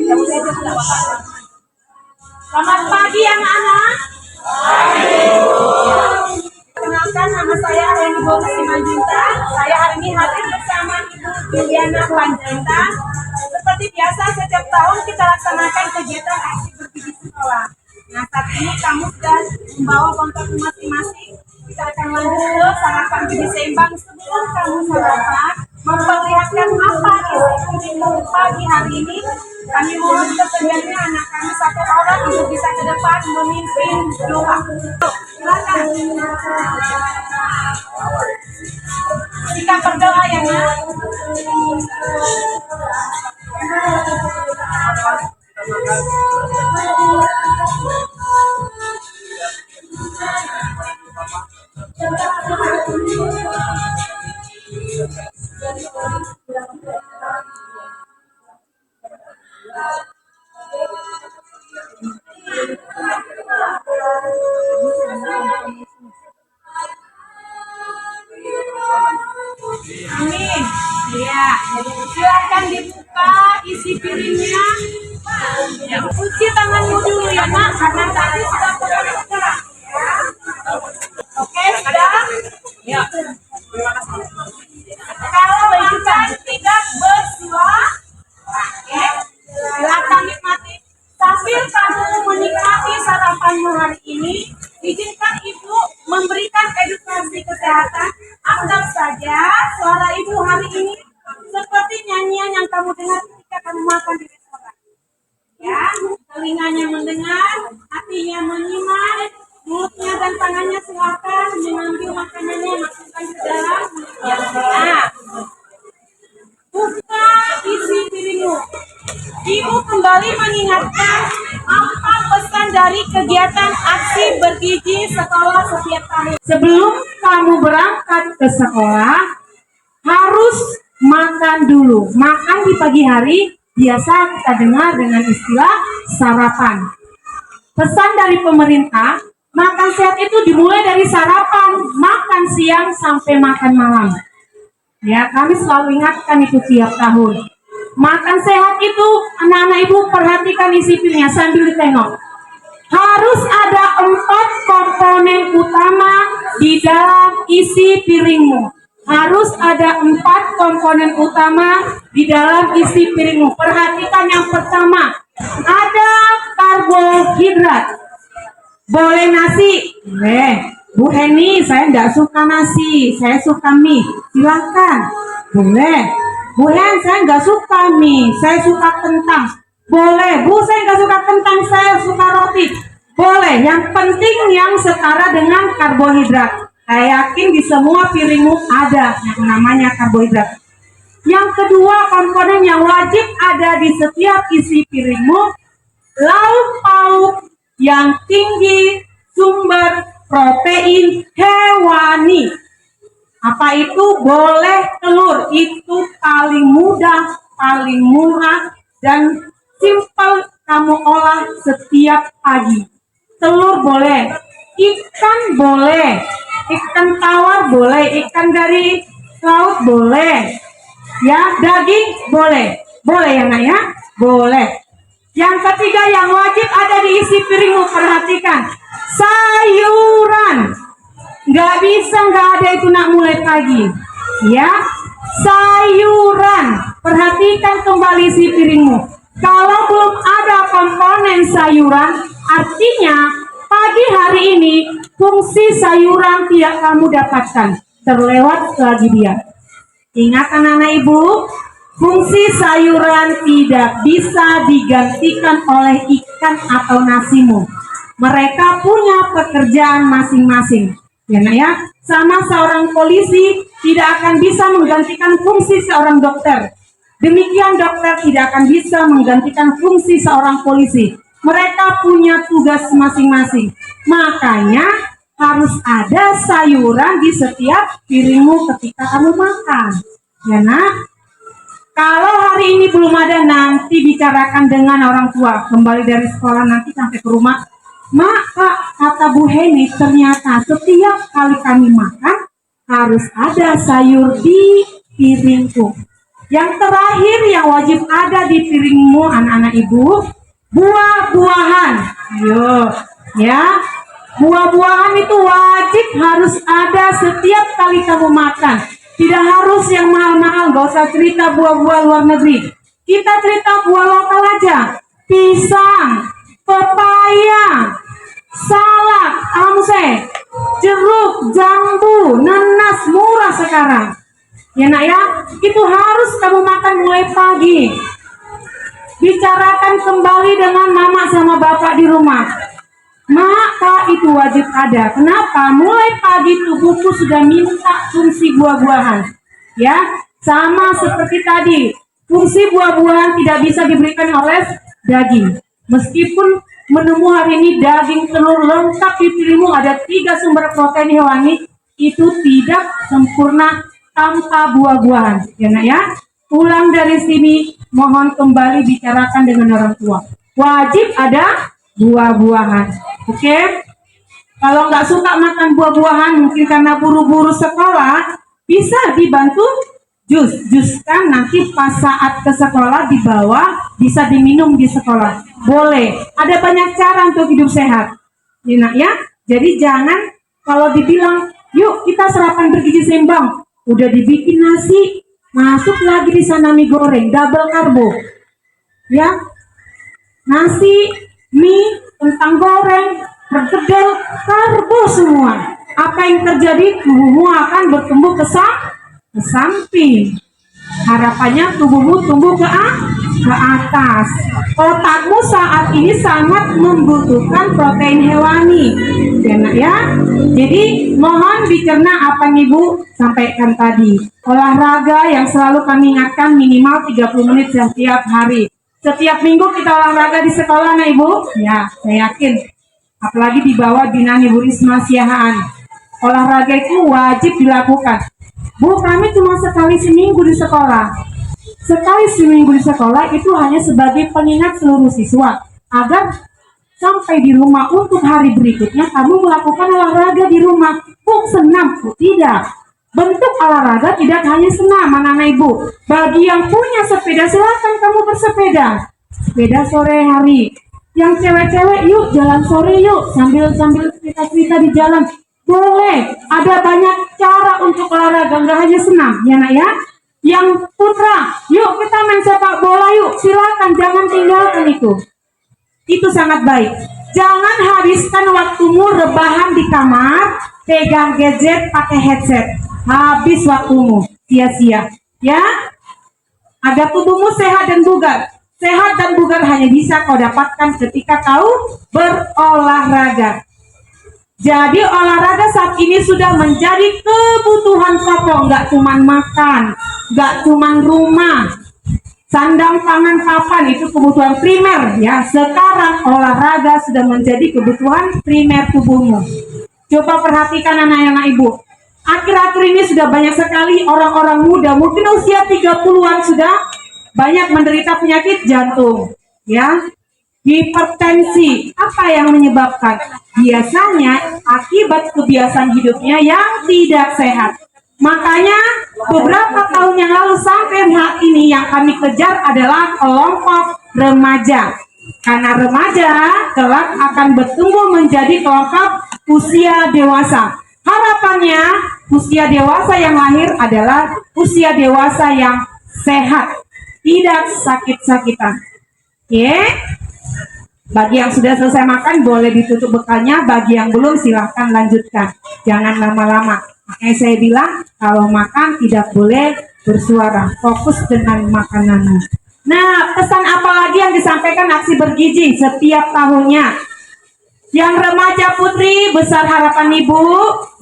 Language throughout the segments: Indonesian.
Selamat pagi anak-anak. Kenalkan, nama saya Reni Bonus Simanjuntak. Saya hari ini hadir bersama Ibu Juliana Panjaitan. Seperti biasa setiap tahun kita laksanakan kegiatan aksi bergizi sekolah. Nah, saat ini kamu sudah membawa kontak masing-masing. Kita akan lanjut ke sarapan gizi seimbang. Sebelum kamu sarapan, memperlihatkan apa isi pagi hari ini. Kami mohon kepergiannya anak kami satu orang untuk bisa ke depan memimpin doa. Silakan. Kita berdoa ya, Nak. Amin. Ya, silakan dibuka isi piringnya. Ya, cuci tanganmu dulu ya, Nak, karena tadi sudah bergerak. Oke, sudah? Ya. Kalau makan tidak bersuah, oke, silakan nikmati. Sambil kamu menikmati sarapanmu hari ini, izinkan Ibu memberikan edukasi kesehatan. Anggap saja suara Ibu hari ini seperti nyanyian yang kamu dengar ketika kamu makan di restoran. Ya, telinganya mendengar, hatinya menyimak, mulutnya dan tangannya silakan mengambil makanannya, masukkan ke dalam. Ya, nah, buka isi piringmu. Ibu kembali mengingatkan apa pesan dari kegiatan aksi bergizi sekolah setiap tahun. Sebelum kamu berangkat ke sekolah, harus makan dulu. Makan di pagi hari biasa kita dengar dengan istilah sarapan. Pesan dari pemerintah, makan sehat itu dimulai dari sarapan, makan siang sampai makan malam. Ya, kami selalu ingatkan itu tiap tahun. Makan sehat itu, anak-anak Ibu perhatikan isi piringnya sambil ditengok. Harus ada 4 komponen utama di dalam isi piringmu. Harus ada 4 komponen utama di dalam isi piringmu. Perhatikan yang pertama, ada karbohidrat. Boleh nasi? Boleh. Bu Heni, saya nggak suka nasi, saya suka mie. Silakan. Boleh. Bu Hen, saya nggak suka mie, saya suka kentang. Boleh. Bu, saya nggak suka kentang, saya suka roti. Boleh. Yang penting yang setara dengan karbohidrat. Saya yakin di semua piringmu ada yang namanya karbohidrat. Yang kedua, komponen yang wajib ada di setiap isi piringmu, lauk pauk yang tinggi sumber protein hewani. Apa itu? Boleh telur, itu paling mudah, paling murah, dan simpel kamu olah setiap pagi. Telur boleh, ikan boleh, ikan tawar boleh, ikan dari laut boleh, ya, daging boleh, boleh ya Nak ya, boleh. Yang ketiga yang wajib ada di isi piringmu, perhatikan, sayuran. Nggak bisa nggak ada itu Nak mulai pagi, ya. Sayuran, perhatikan kembali isi piringmu. Kalau belum ada komponen sayuran, artinya pagi hari ini fungsi sayuran tidak kamu dapatkan, terlewat lagi dia. Ingat anak-anak Ibu, fungsi sayuran tidak bisa digantikan oleh ikan atau nasimu. Mereka punya pekerjaan masing-masing. Ya Nak ya, sama seorang polisi tidak akan bisa menggantikan fungsi seorang dokter. Demikian dokter tidak akan bisa menggantikan fungsi seorang polisi. Mereka punya tugas masing-masing. Makanya harus ada sayuran di setiap piringmu ketika kamu makan. Ya Nak, kalau hari ini belum ada, nanti bicarakan dengan orang tua. Kembali dari sekolah nanti sampai ke rumah, Mak, Kak, kata Bu Heni, ternyata setiap kali kami makan harus ada sayur di piringku. Yang terakhir yang wajib ada di piringmu anak-anak ibu, buah-buahan. Ayo, ya. Buah-buahan itu wajib harus ada setiap kali kamu makan. Tidak harus yang mahal-mahal, gak usah cerita buah-buah luar negeri. Kita cerita buah lokal aja. Pisang, pepaya, salak, amse, jeruk, jambu, nanas, murah sekarang. Ya nak ya, itu harus kamu makan mulai pagi. Bicarakan kembali dengan mama sama bapak di rumah. Maka itu wajib ada. Kenapa? Mulai pagi tubuhku sudah minta fungsi buah-buahan. Ya, sama seperti tadi. Fungsi buah-buahan tidak bisa diberikan oleh daging. Meskipun menumu hari ini daging, telur lengkap di piringmu, ada 3 sumber protein hewani, itu tidak sempurna tanpa buah-buahan. Ya nak ya. Pulang dari sini mohon kembali bicarakan dengan orang tua. Wajib ada buah-buahan. Oke, kalau nggak suka makan buah-buahan, mungkin karena buru-buru sekolah, bisa dibantu jus kan nanti pas saat ke sekolah dibawa, bisa diminum di sekolah. Boleh, ada banyak cara untuk hidup sehat. Nah, ya, jadi jangan kalau dibilang, yuk kita sarapan bergizi seimbang, udah dibikin nasi, masuk lagi di sana mie goreng, double karbo, ya, nasi, mie, kentang goreng, perkedel, karbo semua. Apa yang terjadi? Tubuhmu akan bertumbuh ke samping. Harapannya tubuhmu tumbuh ke atas. Otakmu saat ini sangat membutuhkan protein hewani. Ya. Jadi mohon dicerna apa yang Ibu sampaikan tadi. Olahraga yang selalu kami ingatkan minimal 30 menit setiap hari. Setiap minggu kita olahraga di sekolah, nah Ibu? Ya, saya yakin. Apalagi di bawah binaan Ibu Risma Siahaan. Olahraga itu wajib dilakukan. Bu, kami cuma sekali seminggu di sekolah. Sekali seminggu di sekolah itu hanya sebagai pengingat seluruh siswa. Agar sampai di rumah untuk hari berikutnya kamu melakukan olahraga di rumah. Bu, senam? Bu, tidak. Bentuk olahraga tidak hanya senam, anak-anak Ibu. Bagi yang punya sepeda, silakan kamu bersepeda. Sepeda sore hari. Yang cewek-cewek, yuk jalan sore yuk. Sambil cerita-cerita di jalan. Boleh. Ada banyak cara untuk olahraga, nggak hanya senam. Ya nak ya. Yang putra, yuk kita main sepak bola yuk. Silakan, jangan tinggalkan itu. Itu sangat baik. Jangan habiskan waktumu rebahan di kamar, pegang gadget, pakai headset. Habis waktumu, sia-sia, ya. Agar tubuhmu sehat dan bugar. Sehat dan bugar hanya bisa kau dapatkan ketika kau berolahraga. Jadi olahraga saat ini sudah menjadi kebutuhan pokok, nggak cuma makan, nggak cuma rumah, sandang, pangan, papan itu kebutuhan primer, ya. Sekarang olahraga sudah menjadi kebutuhan primer tubuhmu. Coba perhatikan anak-anak Ibu. Akhir-akhir ini sudah banyak sekali orang-orang muda, mungkin usia 30-an sudah banyak menderita penyakit jantung, ya. Hipertensi, apa yang menyebabkan? Biasanya akibat kebiasaan hidupnya yang tidak sehat. Makanya beberapa tahun yang lalu sampai saat ini yang kami kejar adalah kelompok remaja. Karena remaja kelak akan bertumbuh menjadi kelompok usia dewasa. Harapannya usia dewasa yang lahir adalah usia dewasa yang sehat, tidak sakit-sakitan. Oke? Bagi yang sudah selesai makan boleh ditutup bekalnya, bagi yang belum silahkan lanjutkan. Jangan lama-lama. Makanya saya bilang kalau makan tidak boleh bersuara, fokus dengan makananmu. Nah, pesan apa lagi yang disampaikan aksi bergizi setiap tahunnya? Yang remaja putri, besar harapan Ibu,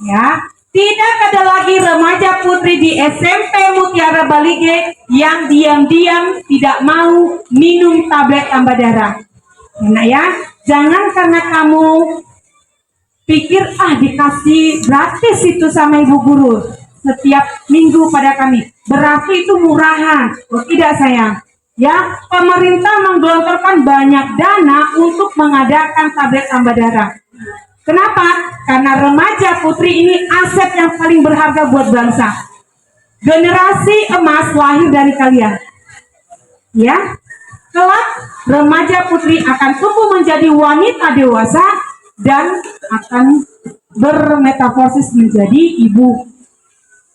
ya. Tidak ada lagi remaja putri di SMP Mutiara Balige yang diam-diam tidak mau minum tablet tambah darah. Nah ya, jangan karena kamu pikir dikasih gratis itu sama ibu guru setiap minggu pada kami, berarti itu murahan. Oh tidak sayang, ya, pemerintah menggelontorkan banyak dana untuk mengadakan tablet tambah darah. Kenapa? Karena remaja putri ini aset yang paling berharga buat bangsa. generasi emas lahir dari kalian. Ya, kelak remaja putri akan tumbuh menjadi wanita dewasa dan akan bermetamorfosis menjadi ibu.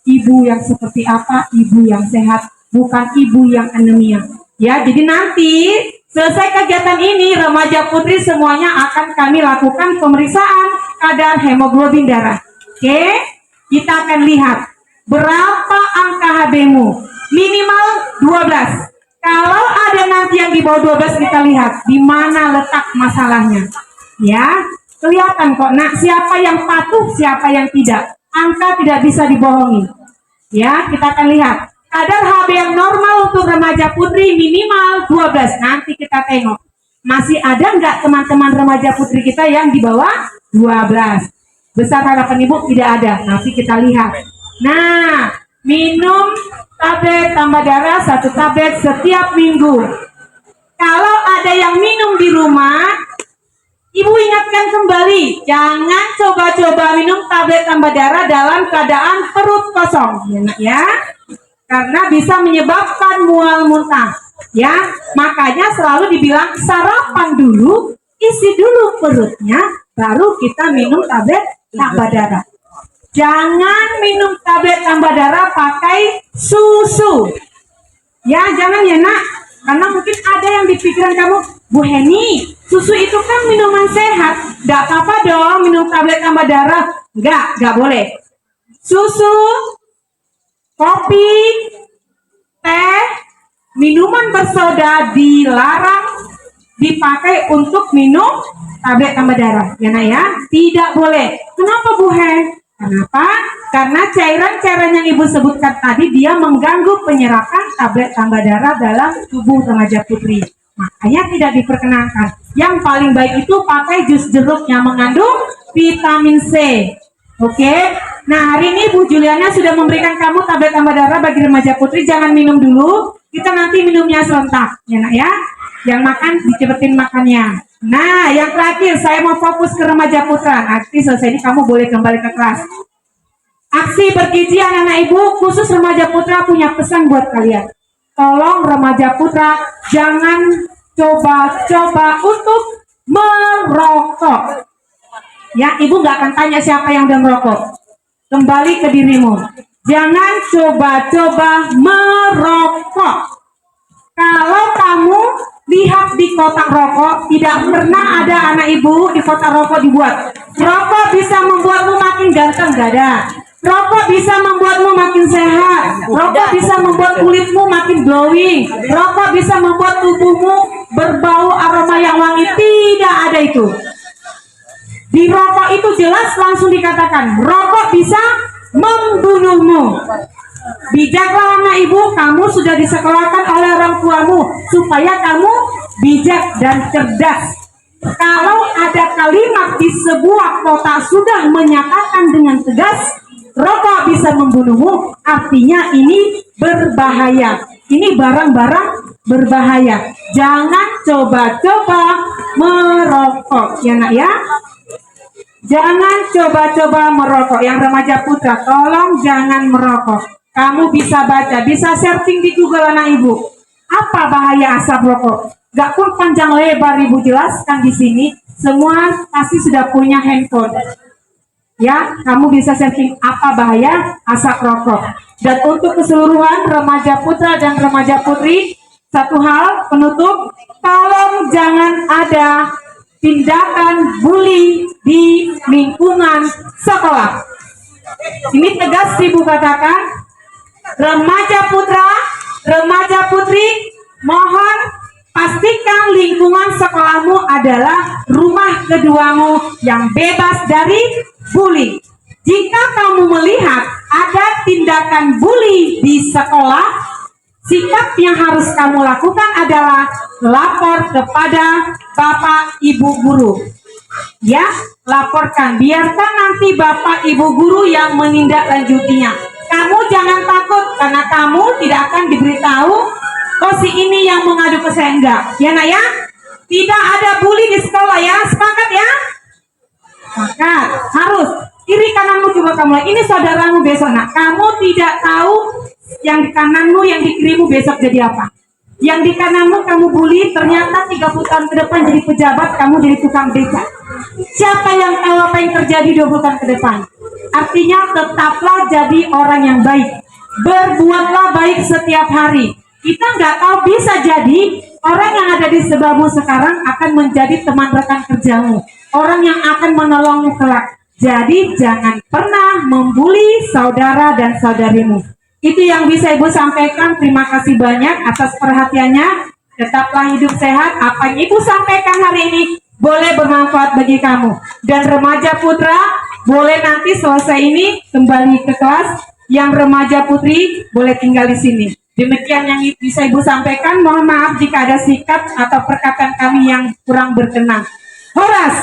Ibu yang seperti apa? Ibu yang sehat, bukan ibu yang anemia. Ya, jadi nanti selesai kegiatan ini, remaja putri semuanya akan kami lakukan pemeriksaan kadar hemoglobin darah. Oke, kita akan lihat berapa angka HB-mu. Minimal 12. Kalau ada nanti yang di bawah 12, kita lihat di mana letak masalahnya. Ya, kelihatan kok. Nah, siapa yang patuh, siapa yang tidak. Angka tidak bisa dibohongi. Ya, kita akan lihat. Kadar HB yang normal untuk remaja putri minimal 12. Nanti kita tengok. Masih ada nggak teman-teman remaja putri kita yang di bawah 12? Besar harapan ibu tidak ada. Nanti kita lihat. Nah, minum tablet tambah darah 1 tablet setiap minggu. Kalau ada yang minum di rumah, ibu ingatkan kembali, jangan coba-coba minum tablet tambah darah dalam keadaan perut kosong, ya nak ya, karena bisa menyebabkan mual muntah. Ya, makanya selalu dibilang sarapan dulu, isi dulu perutnya, baru kita minum tablet tambah darah. Jangan minum tablet tambah darah pakai susu. Ya, jangan ya nak, karena mungkin ada yang di pikiran kamu, Bu Heni, susu itu kan minuman sehat, nggak apa-apa dong minum tablet tambah darah. Nggak boleh. Susu, kopi, teh, minuman bersoda dilarang dipakai untuk minum tablet tambah darah. Ya nak ya, tidak boleh. Kenapa Bu Hen? Kenapa? Karena cairan-cairan yang ibu sebutkan tadi dia mengganggu penyerapan tablet tambah darah dalam tubuh remaja putri. Makanya tidak diperkenankan. Yang paling baik itu pakai jus jeruk yang mengandung vitamin C. Oke? Nah, hari ini Bu Juliana sudah memberikan kamu tablet tambah darah bagi remaja putri. Jangan minum dulu. Kita nanti minumnya serentak. Ya nak ya? Yang makan dicepetin makannya. Nah, yang terakhir saya mau fokus ke remaja putra. Nanti selesai ini kamu boleh kembali ke kelas. Aksi bergizi anak-anak ibu, khusus remaja putra punya pesan buat kalian. Tolong remaja putra jangan coba-coba untuk merokok. Ya, ibu nggak akan tanya siapa yang udah merokok. Kembali ke dirimu. Jangan coba-coba merokok. Kalau kamu lihat di kotak rokok, tidak pernah ada anak ibu di kotak rokok dibuat. Rokok bisa membuatmu makin ganteng, gak ada. Rokok bisa membuatmu makin sehat. Rokok bisa membuat kulitmu makin glowing. Rokok bisa membuat tubuhmu berbau aroma yang wangi. Tidak ada itu. Di rokok itu jelas langsung dikatakan, rokok bisa membunuhmu. Bijaklah anak ibu, kamu sudah disekolahkan oleh orang tuamu supaya kamu bijak dan cerdas. Kalau ada kalimat di sebuah kota sudah menyatakan dengan tegas, rokok bisa membunuhmu, artinya ini berbahaya. Ini barang-barang berbahaya. Jangan coba-coba merokok, ya nak ya. Jangan coba-coba merokok. Yang remaja putra, tolong jangan merokok. Kamu bisa baca, bisa searching di Google anak ibu. Apa bahaya asap rokok? Gak pun panjang lebar ibu jelaskan di sini. Semua pasti sudah punya handphone. Ya, kamu bisa searching apa bahaya asap rokok. Dan untuk keseluruhan remaja putra dan remaja putri, satu hal penutup, tolong jangan ada tindakan bully di lingkungan sekolah. Ini tegas ibu katakan. Remaja putra, remaja putri, mohon pastikan lingkungan sekolahmu adalah rumah keduamu yang bebas dari bully. Jika kamu melihat ada tindakan bully di sekolah, sikap yang harus kamu lakukan adalah lapor kepada Bapak Ibu Guru. Ya, laporkan. Biarkan nanti Bapak Ibu Guru yang menindaklanjutinya. Kamu jangan takut karena kamu tidak akan diberitahu, oh si ini yang mengadu ke saya, enggak. Ya nak ya? Tidak ada bully di sekolah ya, sepakat ya? Sepakat. Harus Kiri kananmu coba kamu lihat. Ini saudaramu besok. Nah, kamu tidak tahu yang di kananmu, yang di kirimu besok jadi apa. Yang di kananmu kamu bully, ternyata 30 tahun ke depan jadi pejabat, kamu jadi tukang beca. Siapa yang tahu apa yang terjadi 20 tahun ke depan? Artinya tetaplah jadi orang yang baik. Berbuatlah baik setiap hari. Kita nggak tahu, bisa jadi orang yang ada di sebelahmu sekarang akan menjadi teman rekan kerjamu. Orang yang akan menolongmu kelak. Jadi jangan pernah membuli saudara dan saudarimu. Itu yang bisa Ibu sampaikan. Terima kasih banyak atas perhatiannya. Tetaplah hidup sehat. Apa yang Ibu sampaikan hari ini boleh bermanfaat bagi kamu. Dan remaja putra, boleh nanti selesai ini kembali ke kelas. Yang remaja putri boleh tinggal di sini. Demikian yang bisa Ibu sampaikan. Mohon maaf jika ada sikap atau perkataan kami yang kurang berkenan. Horas.